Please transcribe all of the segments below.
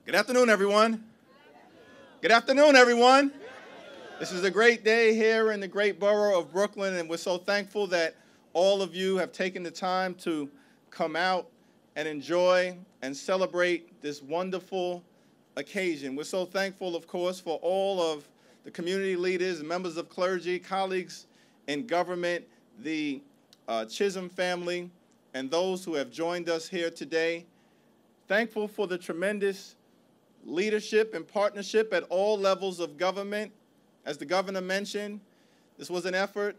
Good afternoon, everyone. Good afternoon, everyone. This is a great day here in the great borough of Brooklyn, and we're so thankful that all of you have taken the time to come out and enjoy and celebrate this wonderful occasion. We're so thankful, of course, for all of the community leaders, members of clergy, colleagues in government, the Chisholm family, and those who have joined us here today. Thankful for the tremendous leadership and partnership at all levels of government. As the governor mentioned, this was an effort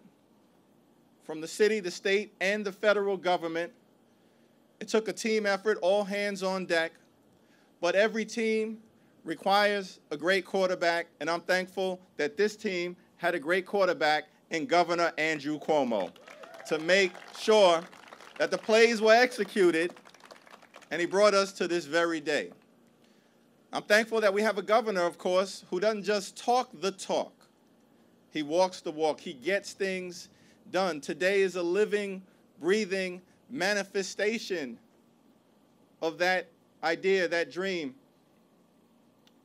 from the city, the state, and the federal government. It took a team effort, all hands on deck, but every team requires a great quarterback, and I'm thankful that this team had a great quarterback in Governor Andrew Cuomo to make sure that the plays were executed, and he brought us to this very day. I'm thankful that we have a governor, of course, who doesn't just talk the talk. He walks the walk. He gets things done. Today is a living, breathing manifestation of that idea, that dream,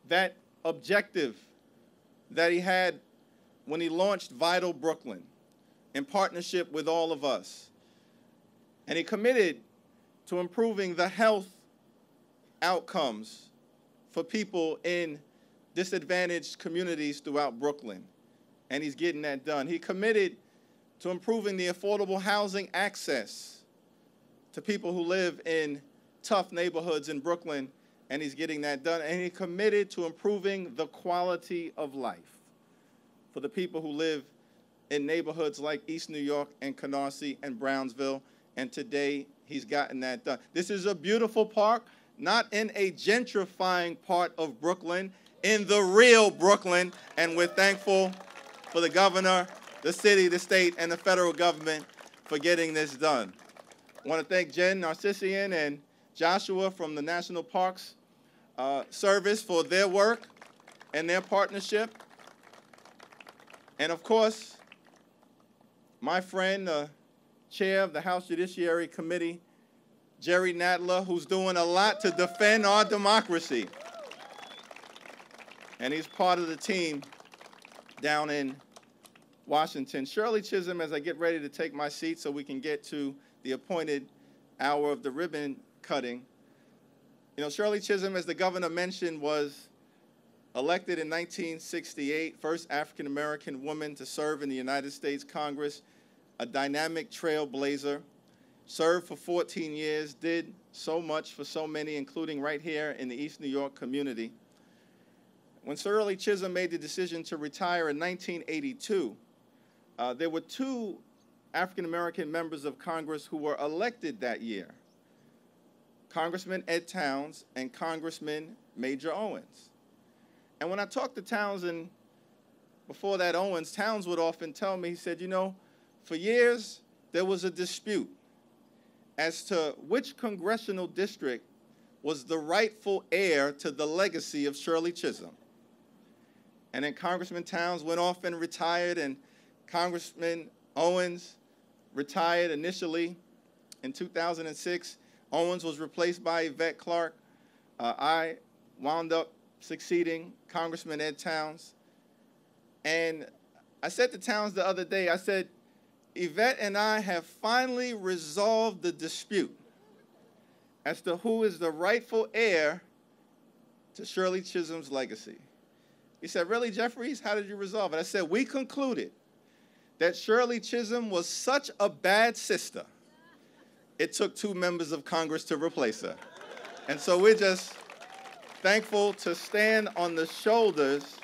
that objective that he had when he launched Vital Brooklyn in partnership with all of us. And he committed to improving the health outcomes for people in disadvantaged communities throughout Brooklyn, and he's getting that done. He committed to improving the affordable housing access to people who live in tough neighborhoods in Brooklyn, and he's getting that done. And he committed to improving the quality of life for the people who live in neighborhoods like East New York and Canarsie and Brownsville, and today he's gotten that done. This is a beautiful park, not in a gentrifying part of Brooklyn, in the real Brooklyn, and we're thankful for the governor, the city, the state, and the federal government for getting this done. I want to thank Jen Narcissian and Joshua from the National Parks Service for their work and their partnership. And of course, my friend, the chair of the House Judiciary Committee, Jerry Nadler, who's doing a lot to defend our democracy. And he's part of the team down in Washington. Shirley Chisholm, as I get ready to take my seat so we can get to the appointed hour of the ribbon cutting. You know, Shirley Chisholm, as the governor mentioned, was elected in 1968, first African-American woman to serve in the United States Congress, a dynamic trailblazer. Served for 14 years, did so much for so many, including right here in the East New York community. When Shirley Chisholm made the decision to retire in 1982, there were two African-American members of Congress who were elected that year, Congressman Ed Towns and Congressman Major Owens. And when I talked to Towns, and before that Owens, Towns would often tell me, he said, you know, for years there was a dispute as to which congressional district was the rightful heir to the legacy of Shirley Chisholm. And then Congressman Towns went off and retired, and Congressman Owens retired initially in 2006. Owens was replaced by Yvette Clarke. I wound up succeeding Congressman Ed Towns. And I said to Towns the other day, I said, Yvette and I have finally resolved the dispute as to who is the rightful heir to Shirley Chisholm's legacy. He said, really, Jeffries, how did you resolve it? I said, we concluded that Shirley Chisholm was such a bad sister, it took two members of Congress to replace her. And so we're just thankful to stand on the shoulders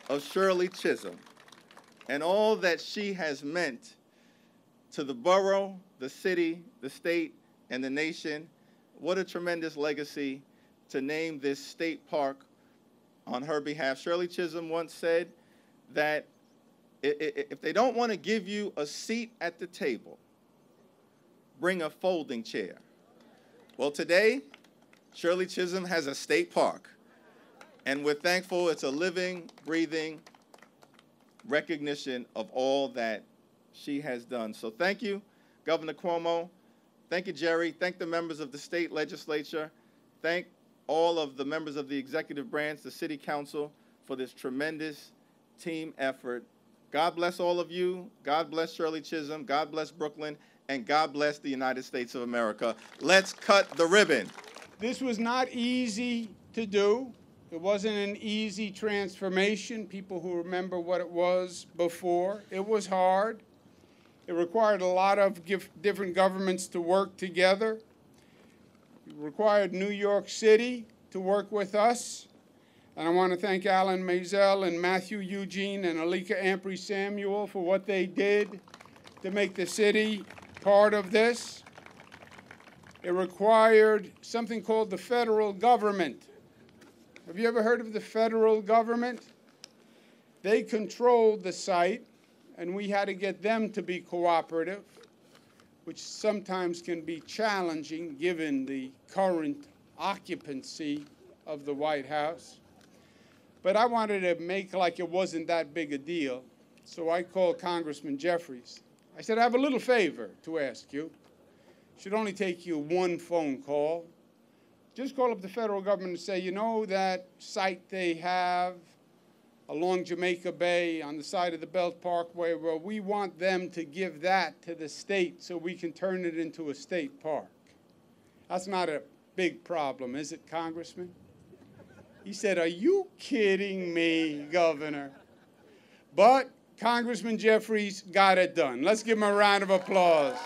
of Shirley Chisholm and all that she has meant to the borough, the city, the state, and the nation. What a tremendous legacy to name this state park on her behalf. Shirley Chisholm once said that if they don't want to give you a seat at the table, bring a folding chair. Well, today, Shirley Chisholm has a state park, and we're thankful it's a living, breathing recognition of all that she has done. So thank you, Governor Cuomo. Thank you, Jerry. Thank the members of the state legislature. Thank all of the members of the executive branch, the city council, for this tremendous team effort. God bless all of you. God bless Shirley Chisholm. God bless Brooklyn. And God bless the United States of America. Let's cut the ribbon. This was not easy to do. It wasn't an easy transformation. People who remember what it was before, it was hard. It required a lot of different governments to work together. It required New York City to work with us. And I want to thank Alan Maisel and Matthew Eugene and Alika Ampry Samuel for what they did to make the city part of this. It required something called the federal government. Have you ever heard of the federal government? They controlled the site, and we had to get them to be cooperative, which sometimes can be challenging given the current occupancy of the White House. But I wanted to make like it wasn't that big a deal, so I called Congressman Jeffries. I said, I have a little favor to ask you. It should only take you one phone call. Just call up the federal government and say, you know that site they have along Jamaica Bay on the side of the Belt Parkway, well, we want them to give that to the state so we can turn it into a state park. That's not a big problem, is it, Congressman? He said, are you kidding me, Governor? But Congressman Jeffries got it done. Let's give him a round of applause.